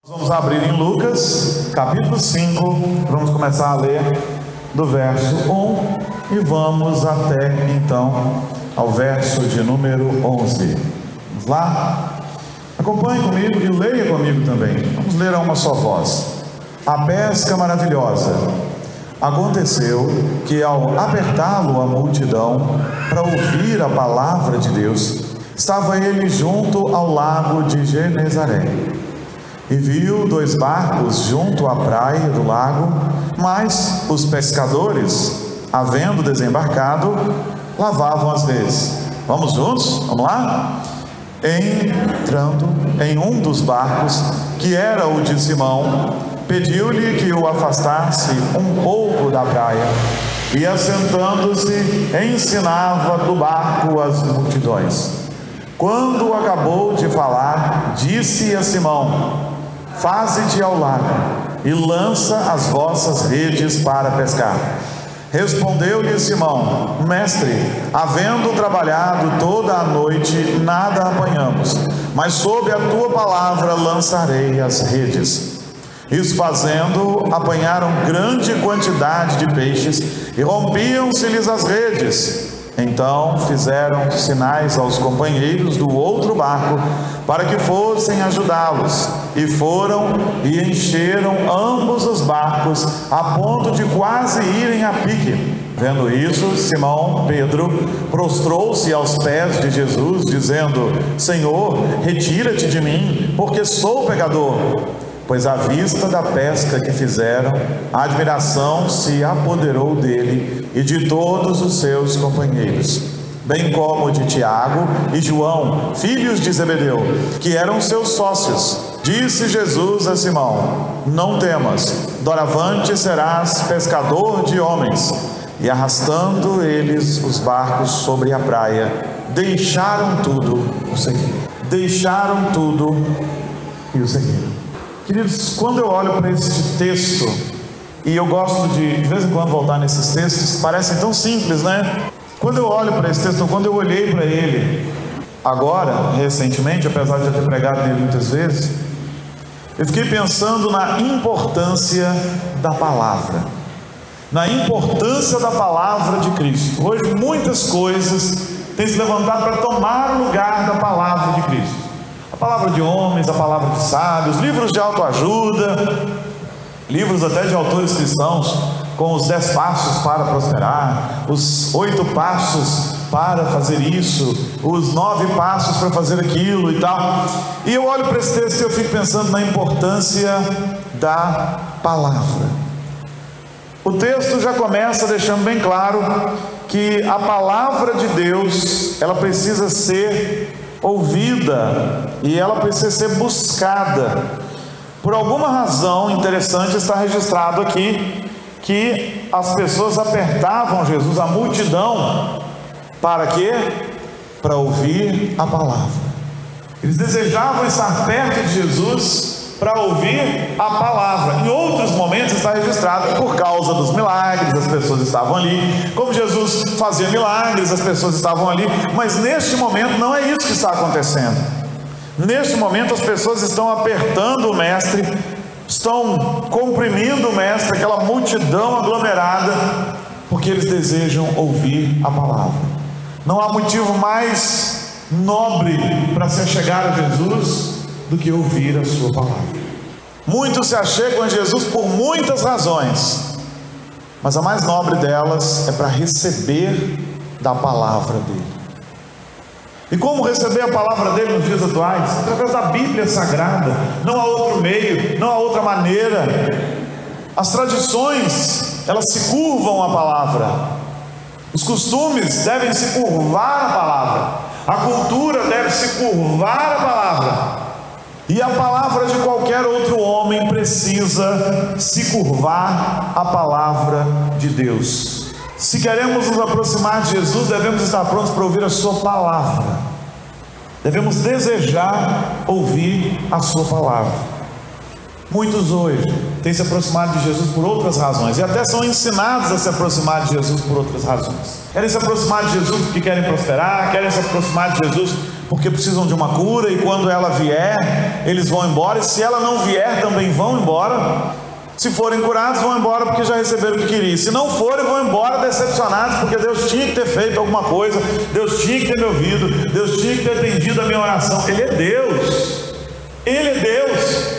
Vamos abrir em Lucas, capítulo 5, vamos começar a ler do verso 1 e vamos até então ao verso de número 11. Vamos lá? Acompanhe comigo e leia comigo também. Vamos ler a uma só voz. A pesca maravilhosa. Aconteceu que ao apertá-lo a multidão para ouvir a palavra de Deus, estava ele junto ao lago de Genezaré. E viu 2 barcos junto à praia do lago, mas os pescadores, havendo desembarcado, lavavam as redes. Vamos juntos? Vamos lá? Entrando em um dos barcos, que era o de Simão, pediu-lhe que o afastasse um pouco da praia, e assentando-se, ensinava do barco as multidões. Quando acabou de falar, disse a Simão: faze-te ao lago e lança as vossas redes para pescar. Respondeu-lhe Simão: mestre, havendo trabalhado toda a noite, nada apanhamos, mas sob a tua palavra lançarei as redes. Isso fazendo, apanharam grande quantidade de peixes e rompiam-se-lhes as redes. Então fizeram sinais aos companheiros do outro barco para que fossem ajudá-los, e foram e encheram ambos os barcos a ponto de quase irem a pique. Vendo isso, Simão Pedro prostrou-se aos pés de Jesus, dizendo: Senhor, retira-te de mim, porque sou pecador. Pois à vista da pesca que fizeram, a admiração se apoderou dele e de todos os seus companheiros, bem como de Tiago e João, filhos de Zebedeu, que eram seus sócios. Disse Jesus a Simão: não temas, doravante serás pescador de homens. E arrastando eles os barcos sobre a praia, deixaram tudo o seguiram. Deixaram tudo e o seguiram. Queridos, quando eu olho para este texto, e eu gosto de vez em quando voltar nesses textos, parecem tão simples, né? Quando eu olho para esse texto, quando eu olhei para ele, agora, recentemente, apesar de eu ter pregado nele muitas vezes, eu fiquei pensando na importância da palavra, na importância da palavra de Cristo. Hoje muitas coisas têm se levantado para tomar o lugar da palavra de Cristo. A palavra de homens, a palavra de sábios, livros de autoajuda, livros até de autores cristãos, com os 10 passos para prosperar, os 8 passos para fazer isso, os 9 passos para fazer aquilo e tal. E eu olho para esse texto e eu fico pensando na importância da palavra. O texto já começa deixando bem claro que a palavra de Deus, ela precisa ser ouvida e ela precisa ser buscada. Por alguma razão interessante está registrado aqui que as pessoas apertavam Jesus, a multidão, para quê? Para ouvir a palavra. Eles desejavam estar perto de Jesus para ouvir a palavra. Em outros momentos está registrado que por causa dos milagres as pessoas estavam ali, como Jesus fazia milagres, as pessoas estavam ali, mas neste momento não é isso que está acontecendo. Neste momento as pessoas estão apertando o mestre, estão comprimindo o mestre, aquela multidão aglomerada, porque eles desejam ouvir a palavra. Não há motivo mais nobre para se chegar a Jesus do que ouvir a sua palavra. Muitos se achegam a Jesus por muitas razões, mas a mais nobre delas é para receber da palavra dele. E como receber a palavra dele nos dias atuais? Através da Bíblia Sagrada. Não há outro meio, não há outra maneira. As tradições, elas se curvam à palavra. Os costumes devem se curvar à palavra. A cultura deve se curvar à palavra. E a palavra de qualquer outro homem precisa se curvar à palavra de Deus. Se queremos nos aproximar de Jesus, devemos estar prontos para ouvir a sua palavra. Devemos desejar ouvir a sua palavra. Muitos hoje têm se aproximado de Jesus por outras razões, e até são ensinados a se aproximar de Jesus por outras razões. Querem se aproximar de Jesus porque querem prosperar, querem se aproximar de Jesus porque precisam de uma cura, e quando ela vier, eles vão embora, e se ela não vier, também vão embora. Se forem curados, vão embora porque já receberam o que queriam. Se não forem, vão embora decepcionados, porque Deus tinha que ter feito alguma coisa, Deus tinha que ter me ouvido, Deus tinha que ter atendido a minha oração. Ele é Deus, Ele é Deus.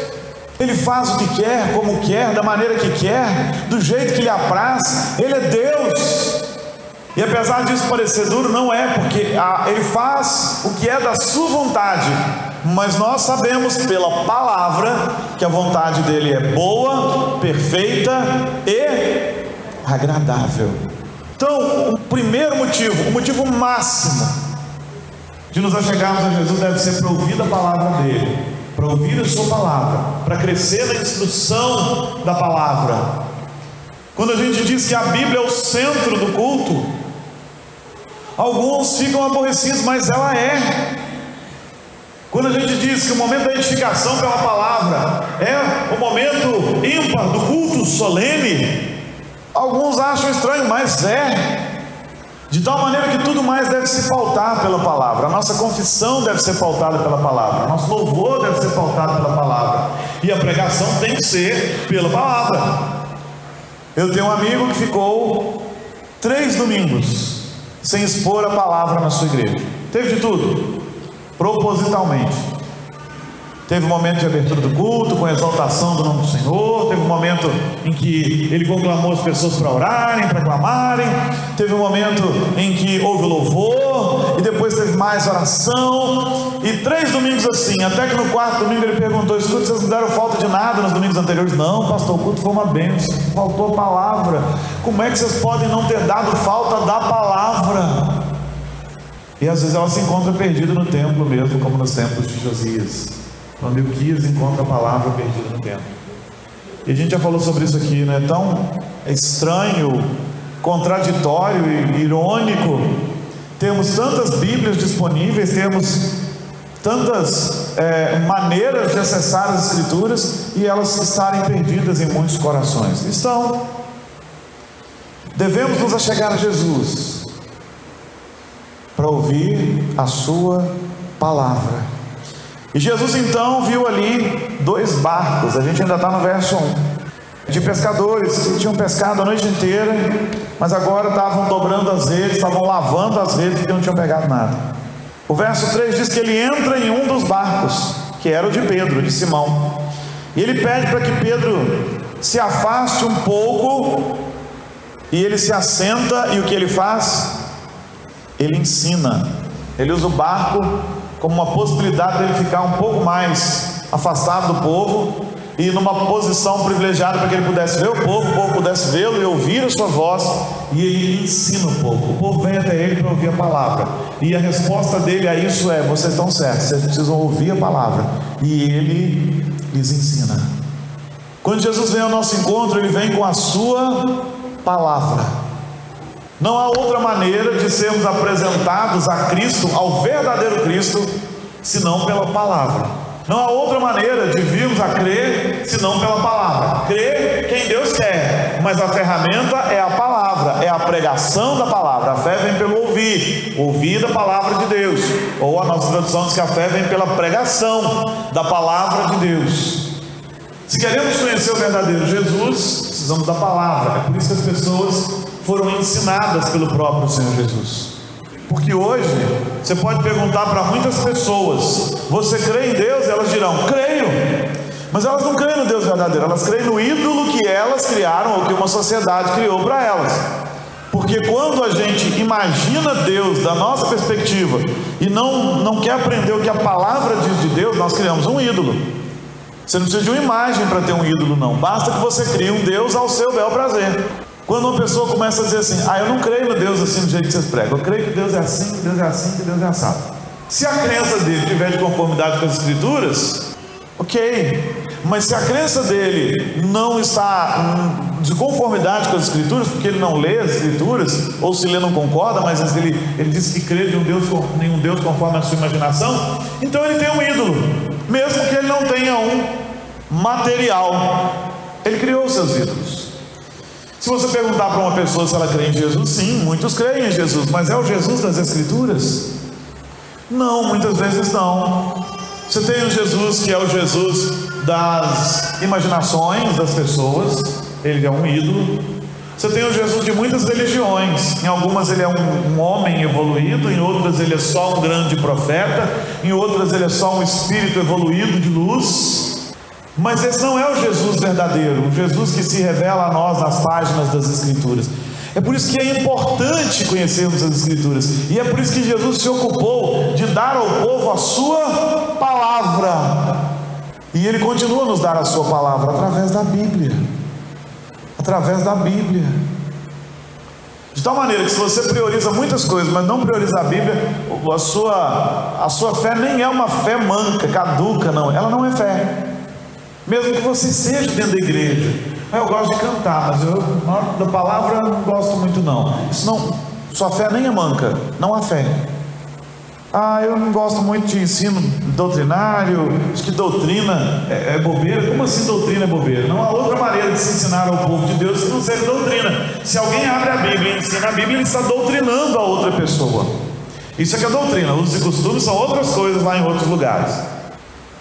Ele faz o que quer, como quer, da maneira que quer, do jeito que lhe apraz. Ele é Deus. E apesar disso parecer duro, não é, porque Ele faz o que é da sua vontade. Mas nós sabemos pela palavra que a vontade dele é boa, perfeita e agradável. Então, o primeiro motivo, o motivo máximo de nos achegarmos a Jesus deve ser para ouvir a palavra dele, para ouvir a sua palavra, para crescer na instrução da palavra. Quando a gente diz que a Bíblia é o centro do culto, alguns ficam aborrecidos, mas ela é. Quando a gente diz que o momento da edificação pela palavra é o momento ímpar do culto solene, alguns acham estranho, mas é. De tal maneira que tudo mais deve se pautar pela palavra. A nossa confissão deve ser pautada pela palavra, nosso louvor deve ser pautado pela palavra, e a pregação tem que ser pela palavra. Eu tenho um amigo que ficou 3 domingos sem expor a palavra na sua igreja. Teve de tudo, propositalmente. Teve um momento de abertura do culto, com a exaltação do nome do Senhor. Teve um momento em que ele conclamou as pessoas para orarem, para clamarem. Teve um momento em que houve louvor, e depois teve mais oração. E 3 domingos assim, até que no 4º domingo ele perguntou: escuta, vocês não deram falta de nada nos domingos anteriores? Não, pastor, o culto foi uma bênção, faltou a palavra. Como é que vocês podem não ter dado falta da palavra? E às vezes ela se encontra perdida no templo mesmo, como nos templos de Josias, quando Ilquias encontra a palavra perdida no templo. E a gente já falou sobre isso aqui, né? Tão estranho, contraditório e irônico termos tantas Bíblias disponíveis, temos tantas maneiras de acessar as Escrituras, e elas estarem perdidas em muitos corações. Então, devemos nos achegar a Jesus para ouvir a sua palavra. E Jesus então viu ali 2 barcos, a gente ainda está no verso 1, de pescadores que tinham pescado a noite inteira, mas agora estavam dobrando as redes, estavam lavando as redes porque não tinham pegado nada. O verso 3 diz que ele entra em um dos barcos, que era o de Pedro, de Simão, e ele pede para que Pedro se afaste um pouco, e ele se assenta, e o que ele faz? Ele ensina. Ele usa o barco como uma possibilidade dele ficar um pouco mais afastado do povo, e numa posição privilegiada para que ele pudesse ver o povo pudesse vê-lo e ouvir a sua voz, e ele ensina o povo vem até ele para ouvir a palavra, e a resposta dele a isso é: vocês estão certos, vocês precisam ouvir a palavra, e ele lhes ensina. Quando Jesus vem ao nosso encontro, ele vem com a sua palavra. Não há outra maneira de sermos apresentados a Cristo, ao verdadeiro Cristo, senão pela palavra. Não há outra maneira de virmos a crer, senão pela palavra. Crer quem Deus quer, mas a ferramenta é a palavra, é a pregação da palavra. A fé vem pelo ouvir da palavra de Deus. Ou a nossa tradução diz que a fé vem pela pregação da palavra de Deus. Se queremos conhecer o verdadeiro Jesus, precisamos da palavra. É por isso que as pessoas foram ensinadas pelo próprio Senhor Jesus. Porque hoje você pode perguntar para muitas pessoas: você crê em Deus? Elas dirão: creio. Mas elas não creem no Deus verdadeiro, elas creem no ídolo que elas criaram, ou que uma sociedade criou para elas. Porque quando a gente imagina Deus da nossa perspectiva e não quer aprender o que a palavra diz de Deus, nós criamos um ídolo. Você não precisa de uma imagem para ter um ídolo, não. Basta que você crie um Deus ao seu bel prazer. Quando uma pessoa começa a dizer assim: eu não creio no Deus assim do jeito que vocês pregam, eu creio que Deus é assim, que Deus é assim, que Deus é assado. Se a crença dele estiver de conformidade com as Escrituras, ok. Mas se a crença dele não está de conformidade com as Escrituras, porque ele não lê as Escrituras, ou se lê não concorda, mas ele diz que crê em um Deus conforme a sua imaginação, então ele tem um ídolo, mesmo que ele não tenha um material. Ele criou os seus ídolos. Se você perguntar para uma pessoa se ela crê em Jesus, sim, muitos creem em Jesus, mas é o Jesus das Escrituras? Não, muitas vezes não. Você tem o Jesus que é o Jesus das imaginações das pessoas, ele é um ídolo. Você tem o Jesus de muitas religiões, em algumas ele é um homem evoluído, em outras ele é só um grande profeta, em outras ele é só um espírito evoluído de luz. Mas esse não é o Jesus verdadeiro, o Jesus que se revela a nós nas páginas das Escrituras. É por isso que é importante conhecermos as Escrituras, e é por isso que Jesus se ocupou de dar ao povo a sua palavra, e Ele continua a nos dar a sua palavra através da Bíblia. Através da Bíblia. De tal maneira que se você prioriza muitas coisas, mas não prioriza a Bíblia, a sua fé nem é uma fé manca, caduca, não. Ela não é fé. Mesmo que você esteja dentro da igreja. Eu gosto de cantar, mas eu, na hora da palavra, não gosto muito não. Isso não, sua fé nem é manca, não há fé. Eu não gosto muito de ensino doutrinário, acho que doutrina é bobeira. Como assim doutrina é bobeira? Não há outra maneira de se ensinar ao povo de Deus que não seja doutrina. Se alguém abre a Bíblia e ensina a Bíblia, ele está doutrinando a outra pessoa. Isso é que é doutrina. Usos e costumes são outras coisas lá em outros lugares.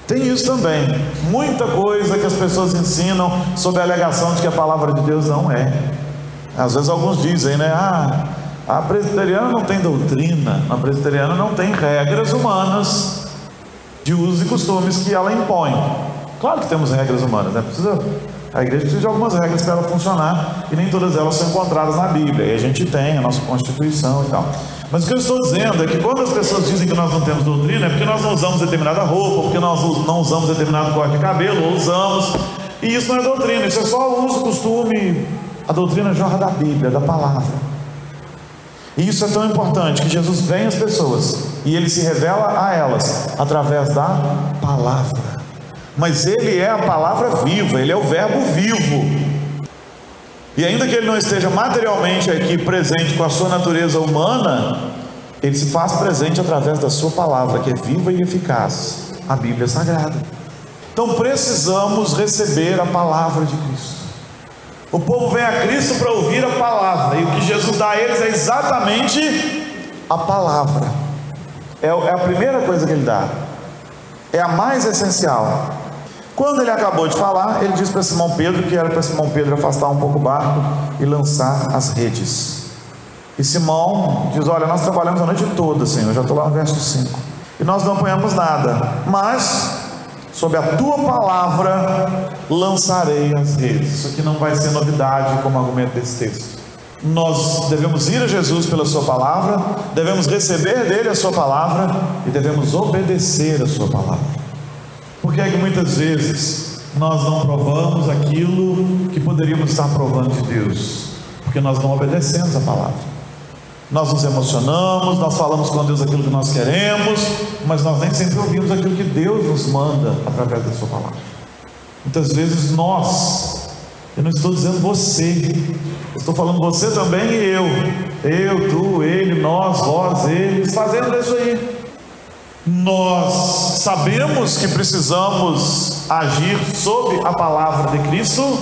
Tem isso também, muita coisa que as pessoas ensinam sob a alegação de que a palavra de Deus não é. Às vezes alguns dizem, né? A presbiteriana não tem doutrina, a presbiteriana não tem regras humanas de usos e costumes que ela impõe. Claro que temos regras humanas, né? A igreja precisa de algumas regras para ela funcionar, e nem todas elas são encontradas na Bíblia, e a gente tem a nossa Constituição e tal. Mas o que eu estou dizendo é que quando as pessoas dizem que nós não temos doutrina, é porque nós não usamos determinada roupa, porque nós não usamos determinado corte de cabelo, ou usamos, e isso não é doutrina, isso é só uso, costume. A doutrina jorra da Bíblia, da palavra. E isso é tão importante, que Jesus vem às pessoas e Ele se revela a elas através da palavra. Mas Ele é a palavra viva, Ele é o verbo vivo. E ainda que Ele não esteja materialmente aqui presente com a sua natureza humana, Ele se faz presente através da sua palavra, que é viva e eficaz, a Bíblia Sagrada. Então precisamos receber a palavra de Cristo. O povo vem a Cristo para ouvir a palavra, e o que Jesus dá a eles é exatamente a palavra. É a primeira coisa que Ele dá, é a mais essencial. Quando Ele acabou de falar, Ele disse para Simão Pedro que era para Simão Pedro afastar um pouco o barco e lançar as redes. E Simão diz: olha, nós trabalhamos a noite toda, Senhor, já estou lá no verso 5, e nós não apanhamos nada, mas sob a tua palavra lançarei as redes. Isso aqui não vai ser novidade como argumento desse texto. Nós devemos ir a Jesus pela sua palavra, devemos receber dele a sua palavra e devemos obedecer a sua palavra. Por que é que muitas vezes nós não provamos aquilo que poderíamos estar provando de Deus? Porque nós não obedecemos a palavra. Nós nos emocionamos, nós falamos com Deus aquilo que nós queremos, mas nós nem sempre ouvimos aquilo que Deus nos manda através da sua palavra. Muitas vezes eu não estou dizendo você, eu estou falando você também e eu, tu, ele, nós, vós, eles, fazendo isso aí. Nós sabemos que precisamos agir sob a palavra de Cristo,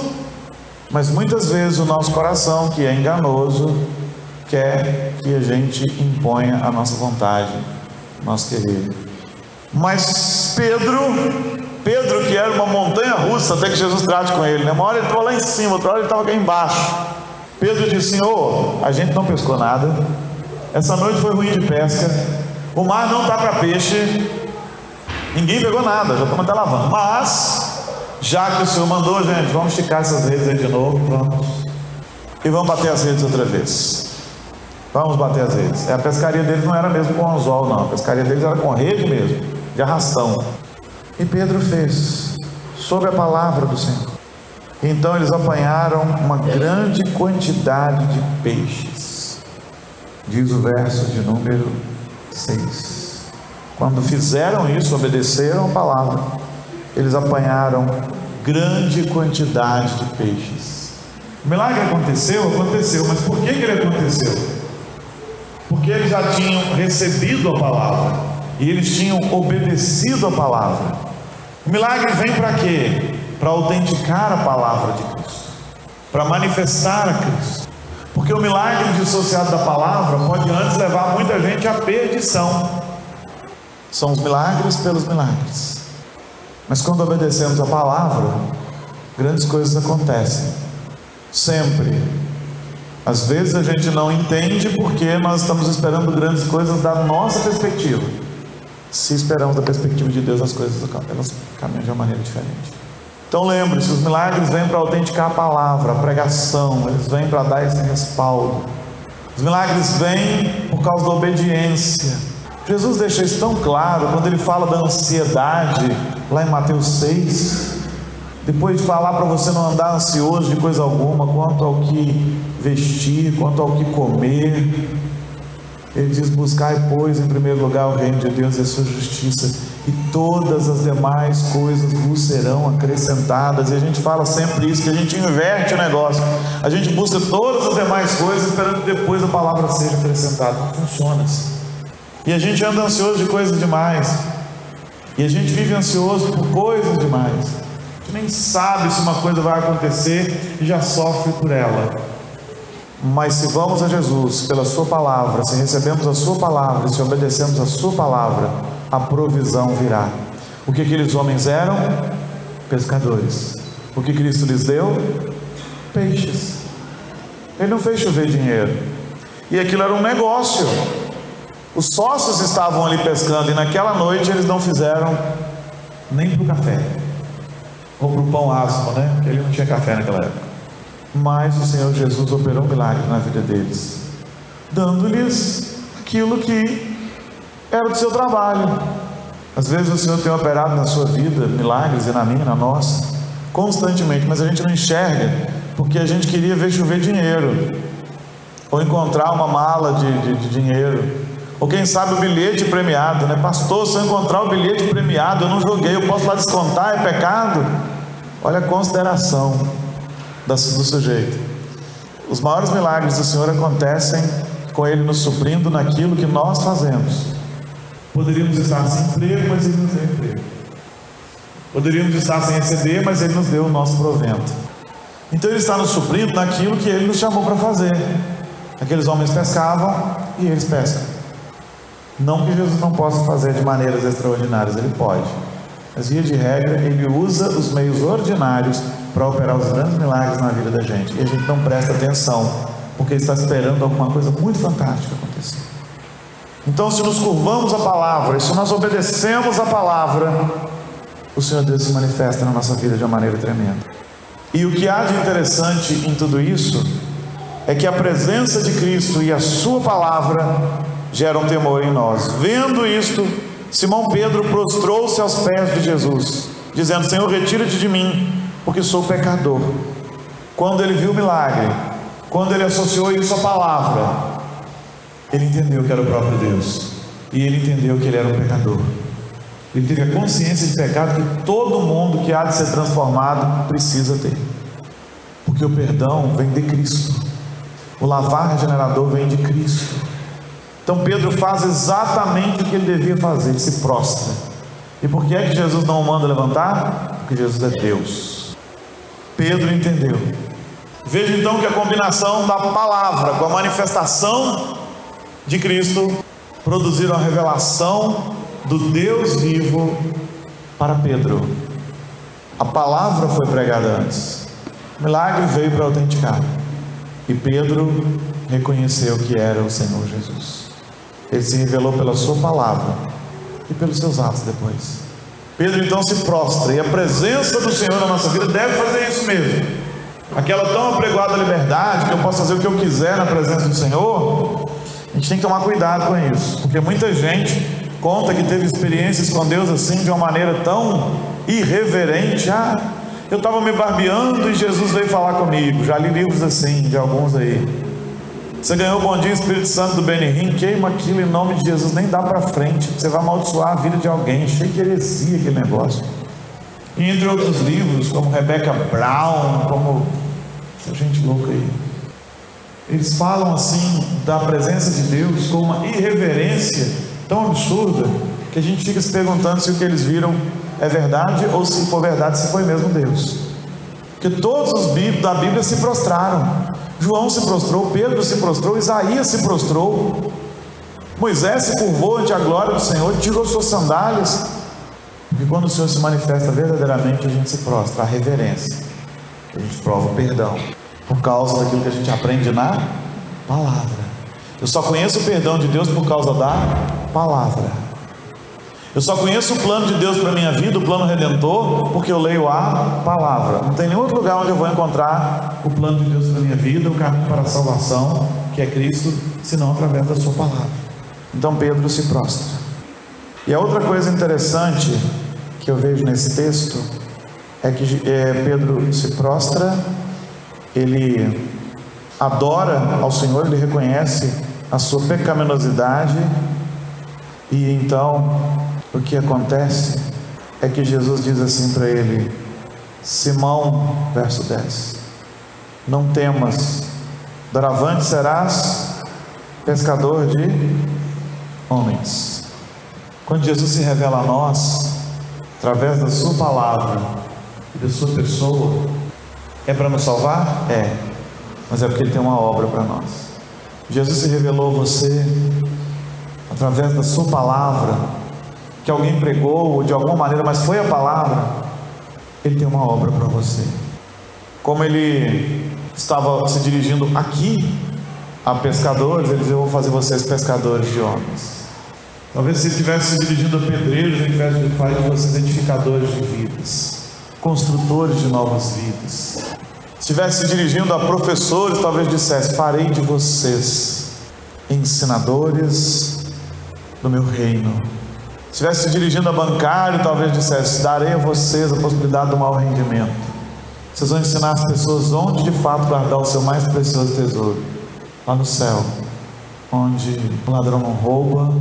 mas muitas vezes o nosso coração, que é enganoso, quer que a gente imponha a nossa vontade, nosso querer. Mas Pedro, que era uma montanha russa, até que Jesus trate com ele, né? Uma hora ele estava lá em cima, outra hora ele estava aqui embaixo. Pedro disse: Senhor, a gente não pescou nada, essa noite foi ruim de pesca, o mar não está para peixe, ninguém pegou nada, já estamos até lavando, mas já que o Senhor mandou, gente, vamos esticar essas redes aí de novo, vamos bater as redes outra vez. Vamos bater as redes. A pescaria deles não era mesmo com anzol, não. A pescaria deles era com rede mesmo, de arrastão. E Pedro fez, sob a palavra do Senhor. Então eles apanharam uma grande quantidade de peixes. Diz o verso de número 6. Quando fizeram isso, obedeceram a palavra, eles apanharam grande quantidade de peixes. O milagre aconteceu, mas por que ele aconteceu? Porque eles já tinham recebido a palavra e eles tinham obedecido a palavra. O milagre vem para quê? Para autenticar a palavra de Cristo, para manifestar a Cristo. Porque o milagre dissociado da palavra pode antes levar muita gente à perdição. São os milagres pelos milagres. Mas quando obedecemos a palavra, grandes coisas acontecem. Sempre. Às vezes a gente não entende porque nós estamos esperando grandes coisas da nossa perspectiva. Se esperamos da perspectiva de Deus, as coisas elas caminham de uma maneira diferente. Então lembre-se, os milagres vêm para autenticar a palavra, a pregação, eles vêm para dar esse respaldo. Os milagres vêm por causa da obediência. Jesus deixa isso tão claro quando ele fala da ansiedade, lá em Mateus 6. Depois de falar para você não andar ansioso de coisa alguma, quanto ao que vestir, quanto ao que comer, ele diz: buscai, pois, em primeiro lugar o reino de Deus e a sua justiça, e todas as demais coisas vos serão acrescentadas. E a gente fala sempre isso, que a gente inverte o negócio. A gente busca todas as demais coisas esperando que depois a palavra seja acrescentada. Não funciona assim. E a gente anda ansioso de coisas demais, e a gente vive ansioso por coisas demais. A gente nem sabe se uma coisa vai acontecer e já sofre por ela. Mas se vamos a Jesus pela sua palavra, se recebemos a sua palavra, se obedecemos a sua palavra, a provisão virá. O que aqueles homens eram? Pescadores. O que Cristo lhes deu? Peixes. Ele não fez chover dinheiro. E aquilo era um negócio. Os sócios estavam ali pescando, e naquela noite eles não fizeram nem para o café, ou para o pão asmo, né? Porque ele não tinha café naquela época. Mas o Senhor Jesus operou um milagre na vida deles, dando-lhes aquilo que era do seu trabalho. Às vezes o Senhor tem operado na sua vida milagres, e na minha, na nossa, constantemente, mas a gente não enxerga, porque a gente queria ver chover dinheiro, ou encontrar uma mala de dinheiro, ou quem sabe o bilhete premiado, né? Pastor, se eu encontrar o bilhete premiado, eu não joguei, eu posso lá descontar, é pecado? Olha a consideração do sujeito. Os maiores milagres do Senhor acontecem com Ele nos suprindo naquilo que nós fazemos. Poderíamos estar sem emprego, mas Ele nos deu emprego. Poderíamos estar sem receber, mas Ele nos deu o nosso provento. Então Ele está nos suprindo naquilo que Ele nos chamou para fazer. Aqueles homens pescavam e eles pescam. Não que Jesus não possa fazer de maneiras extraordinárias, Ele pode, mas via de regra Ele usa os meios ordinários para operar os grandes milagres na vida da gente, e a gente não presta atenção, porque está esperando alguma coisa muito fantástica acontecer. Então, se nos curvamos à palavra, e se nós obedecemos à palavra, o Senhor Deus se manifesta na nossa vida de uma maneira tremenda. E o que há de interessante em tudo isso é que a presença de Cristo e a sua palavra geram temor em nós. Vendo isto, Simão Pedro prostrou-se aos pés de Jesus, dizendo: Senhor, retira-te de mim, porque sou pecador. Quando ele viu o milagre, quando ele associou isso à palavra, ele entendeu que era o próprio Deus, e ele entendeu que ele era um pecador. Ele teve a consciência de pecado que todo mundo que há de ser transformado precisa ter, porque o perdão vem de Cristo, o lavar regenerador vem de Cristo. Então Pedro faz exatamente o que ele devia fazer, ele se prostra. E por que é que Jesus não o manda levantar? Porque Jesus é Deus. Pedro entendeu. Veja então que a combinação da palavra com a manifestação de Cristo produziram a revelação do Deus vivo para Pedro. A palavra foi pregada antes, o milagre veio para autenticar, e Pedro reconheceu que era o Senhor Jesus. Ele se revelou pela sua palavra e pelos seus atos depois. Pedro então se prostra, e a presença do Senhor na nossa vida deve fazer isso mesmo. Aquela tão apregoada liberdade, que eu posso fazer o que eu quiser na presença do Senhor, a gente tem que tomar cuidado com isso, porque muita gente conta que teve experiências com Deus assim, de uma maneira tão irreverente. Eu estava me barbeando e Jesus veio falar comigo. Já li livros assim, de alguns aí. Você ganhou o Bom Dia Espírito Santo do Benihim, queima aquilo em nome de Jesus, nem dá para frente, você vai amaldiçoar a vida de alguém, cheio de heresia aquele negócio. E entre outros livros, como Rebecca Brown, como essa gente louca aí, eles falam assim da presença de Deus com uma irreverência tão absurda, que a gente fica se perguntando se o que eles viram é verdade, ou se for verdade, se foi mesmo Deus. Porque todos os da Bíblia se prostraram. João se prostrou, Pedro se prostrou, Isaías se prostrou. Moisés se curvou ante a glória do Senhor, tirou suas sandálias, porque quando o Senhor se manifesta verdadeiramente, a gente se prostra, a reverência, a gente prova o perdão, por causa daquilo que a gente aprende na palavra. Eu só conheço o perdão de Deus por causa da palavra. Eu só conheço o plano de Deus para a minha vida, o plano redentor, porque eu leio a palavra. Não tem nenhum outro lugar onde eu vou encontrar o plano de Deus para a minha vida, o caminho para a salvação, que é Cristo, senão através da sua palavra. Então Pedro se prostra. E a outra coisa interessante que eu vejo nesse texto é que Pedro se prostra, ele adora ao Senhor, ele reconhece a sua pecaminosidade, e então o que acontece é que Jesus diz assim para ele: Simão, verso 10, não temas, doravante serás pescador de homens. Quando Jesus se revela a nós, através da sua palavra e da sua pessoa, é para nos salvar? É, mas é porque Ele tem uma obra para nós. Jesus se revelou a você através da sua palavra, que alguém pregou de alguma maneira, mas foi a palavra. Ele tem uma obra para você. Como Ele estava se dirigindo aqui a pescadores, Ele disse: eu vou fazer vocês pescadores de homens. Talvez se Ele estivesse se dirigindo a pedreiros, Ele tivesse feito de vocês edificadores de vidas, construtores de novas vidas. Se estivesse se dirigindo a professores, talvez dissesse: farei de vocês ensinadores do meu reino. Se estivesse se dirigindo a bancário, talvez dissesse: darei a vocês a possibilidade do maior rendimento. Vocês vão ensinar as pessoas onde de fato guardar o seu mais precioso tesouro, lá no céu, onde o ladrão não rouba,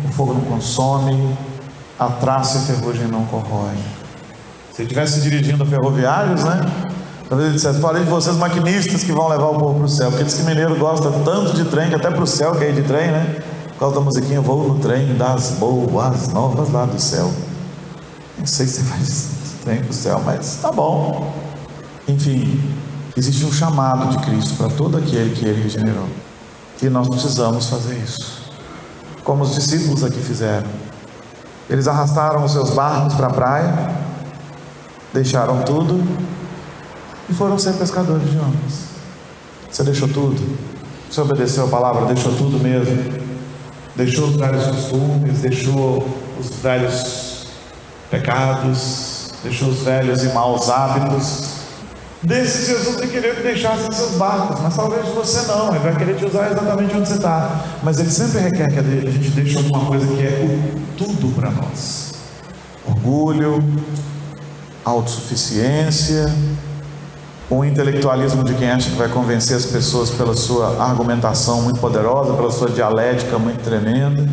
o fogo não consome, a traça e a ferrugem não corrói. Se ele estivesse se dirigindo a ferroviários, talvez ele dissesse: falei de vocês maquinistas que vão levar o povo para o céu, porque diz que mineiro gosta tanto de trem, que até para o céu quer ir de trem, por causa da musiquinha Vou no Trem das Boas Novas lá do céu. Não sei se você vai de trem para o céu, mas tá bom. Enfim, existe um chamado de Cristo para todo aquele que Ele regenerou, e nós precisamos fazer isso, como os discípulos aqui fizeram. Eles arrastaram os seus barcos para a praia, deixaram tudo e foram ser pescadores de homens. Você deixou tudo? Você obedeceu a palavra? Deixou tudo mesmo? Deixou os velhos costumes, deixou os velhos pecados, deixou os velhos e maus hábitos? Desses Jesus vai querer que deixasse seus barcos, mas talvez você não. Ele vai querer te usar exatamente onde você está, mas Ele sempre requer que a gente deixe alguma coisa que é o tudo para nós: orgulho, autossuficiência, o intelectualismo de quem acha que vai convencer as pessoas pela sua argumentação muito poderosa, pela sua dialética muito tremenda.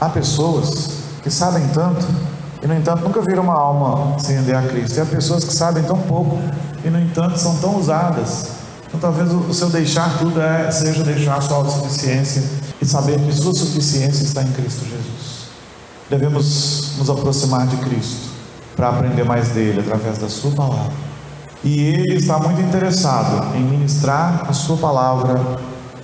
Há pessoas que sabem tanto e, no entanto, nunca viram uma alma se render a Cristo. E há pessoas que sabem tão pouco e, no entanto, são tão usadas. Então, talvez o seu deixar tudo seja deixar a sua autossuficiência e saber que sua suficiência está em Cristo Jesus. Devemos nos aproximar de Cristo para aprender mais dele através da sua palavra. E Ele está muito interessado em ministrar a sua palavra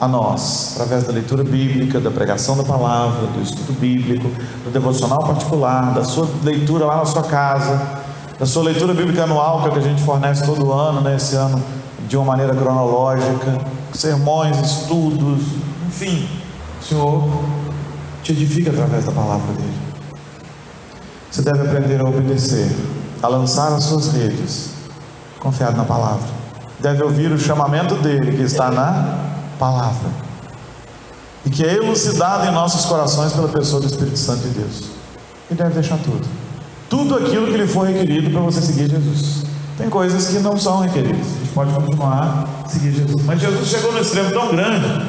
a nós, através da leitura bíblica, da pregação da palavra, do estudo bíblico, do devocional particular, da sua leitura lá na sua casa, da sua leitura bíblica anual, que a gente fornece todo ano, esse ano de uma maneira cronológica, sermões, estudos, enfim. O Senhor te edifica através da palavra dele. Você deve aprender a obedecer, a lançar as suas redes, confiado na palavra. Deve ouvir o chamamento dele, que está na palavra, e que é elucidado em nossos corações pela pessoa do Espírito Santo de Deus. E deve deixar tudo aquilo que lhe for requerido para você seguir Jesus. Tem coisas que não são requeridas, a gente pode continuar a seguir Jesus, mas Jesus chegou no extremo tão grande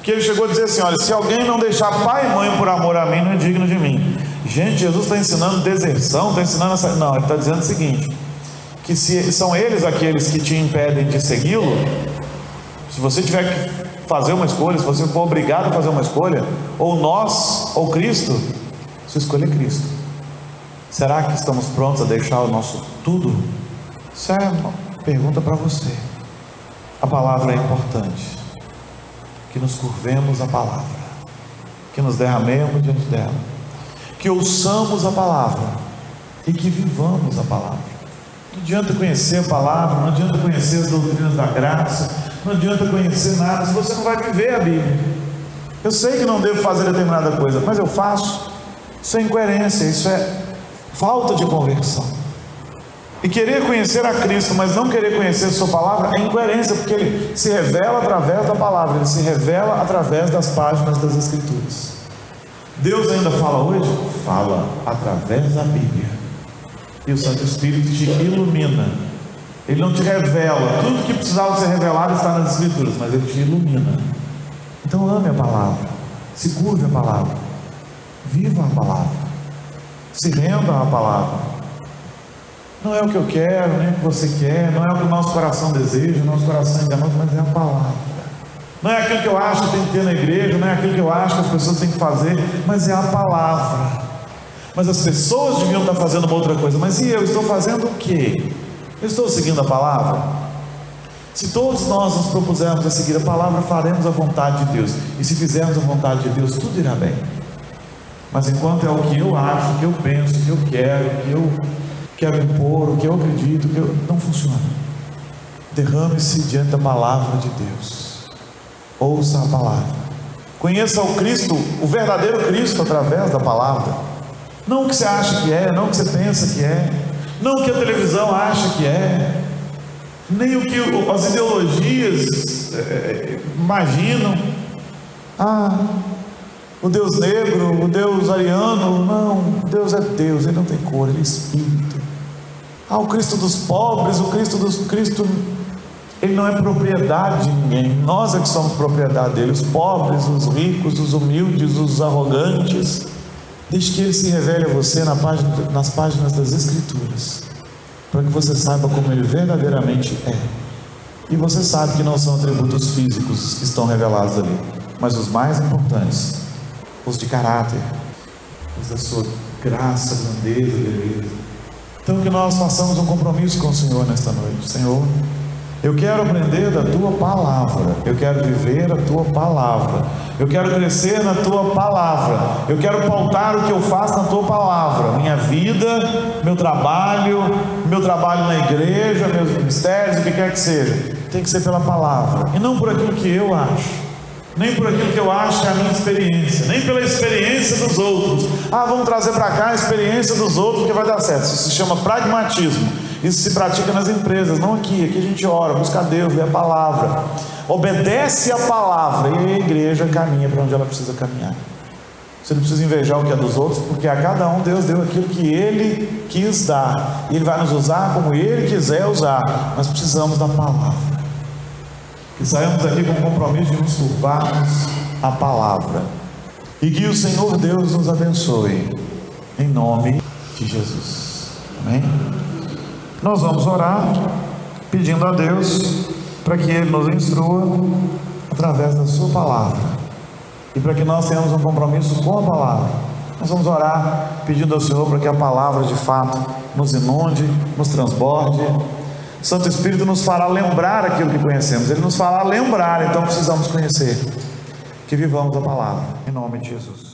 que Ele chegou a dizer assim: olha, se alguém não deixar pai e mãe por amor a mim, não é digno de mim. Gente, Jesus está ensinando deserção, está ensinando essa... Não, Ele está dizendo o seguinte: que se são eles aqueles que te impedem de segui-lo, se você tiver que fazer uma escolha, se você for obrigado a fazer uma escolha, ou nós ou Cristo, sua escolha é Cristo. Será que estamos prontos a deixar o nosso tudo? Isso é uma pergunta para você. A palavra é importante, que nos curvemos à palavra, que nos derramemos diante dela, que ouçamos a palavra e que vivamos a palavra. Não adianta conhecer a palavra, não adianta conhecer as doutrinas da graça, não adianta conhecer nada se você não vai viver a Bíblia. Eu sei que não devo fazer determinada coisa, mas eu faço. Isso é incoerência, isso é falta de conversão. E querer conhecer a Cristo, mas não querer conhecer a sua palavra, é incoerência, porque ele se revela através da palavra, ele se revela através das páginas das Escrituras. Deus ainda fala hoje? Fala através da Bíblia. E o Santo Espírito te ilumina. Ele não te revela, tudo que precisava ser revelado está nas Escrituras, mas ele te ilumina. Então ame a palavra, se curve a palavra, viva a palavra, se renda à palavra. Não é o que eu quero, nem o que você quer, não é o que o nosso coração deseja, o nosso coração é enganoso, mas é a palavra. Não é aquilo que eu acho que tem que ter na igreja, não é aquilo que eu acho que as pessoas têm que fazer, mas é a palavra. Mas as pessoas deviam estar fazendo uma outra coisa, mas e eu estou fazendo o quê? Eu estou seguindo a palavra? Se todos nós nos propusermos a seguir a palavra, faremos a vontade de Deus, e se fizermos a vontade de Deus, tudo irá bem. Mas enquanto é o que eu acho, o que eu penso, o que eu quero, o que eu quero impor, o que eu acredito, não funciona. Derrame-se diante da palavra de Deus, ouça a palavra, conheça o Cristo, o verdadeiro Cristo, através da palavra. Não o que você acha que é, não o que você pensa que é, não o que a televisão acha que é, nem o que as ideologias imaginam. O Deus negro, o Deus ariano. Não, Deus é Deus, Ele não tem cor, Ele é Espírito. O Cristo dos pobres, o Cristo, Ele não é propriedade de ninguém, nós é que somos propriedade dele, os pobres, os ricos, os humildes, os arrogantes. Deixe que Ele se revele a você nas páginas das Escrituras, para que você saiba como Ele verdadeiramente é. E você sabe que não são atributos físicos que estão revelados ali, mas os mais importantes, os de caráter, os da sua graça, grandeza, beleza. Então que nós façamos um compromisso com o Senhor nesta noite. Senhor, eu quero aprender da Tua Palavra, eu quero viver a Tua Palavra, eu quero crescer na Tua Palavra, eu quero pautar o que eu faço na Tua Palavra, minha vida, meu trabalho na igreja, meus ministérios, o que quer que seja, tem que ser pela Palavra, e não por aquilo que eu acho, nem por aquilo que eu acho que é a minha experiência, nem pela experiência dos outros. Vamos trazer para cá a experiência dos outros que vai dar certo. Isso se chama pragmatismo. Isso se pratica nas empresas, não aqui. Aqui a gente ora, busca Deus, lê a palavra, obedece a palavra, e a igreja caminha para onde ela precisa caminhar. Você não precisa invejar o que é dos outros, porque a cada um Deus deu aquilo que Ele quis dar, e Ele vai nos usar como Ele quiser usar. Nós precisamos da palavra. Que saímos aqui com o compromisso de nos curvarmos a palavra, e que o Senhor Deus nos abençoe, em nome de Jesus. Amém? Nós vamos orar pedindo a Deus para que Ele nos instrua através da sua palavra, e para que nós tenhamos um compromisso com a palavra. Nós vamos orar pedindo ao Senhor para que a palavra de fato nos inunde, nos transborde. Santo Espírito nos fará lembrar aquilo que conhecemos, Ele nos fará lembrar, então precisamos conhecer. Que vivamos a palavra, em nome de Jesus.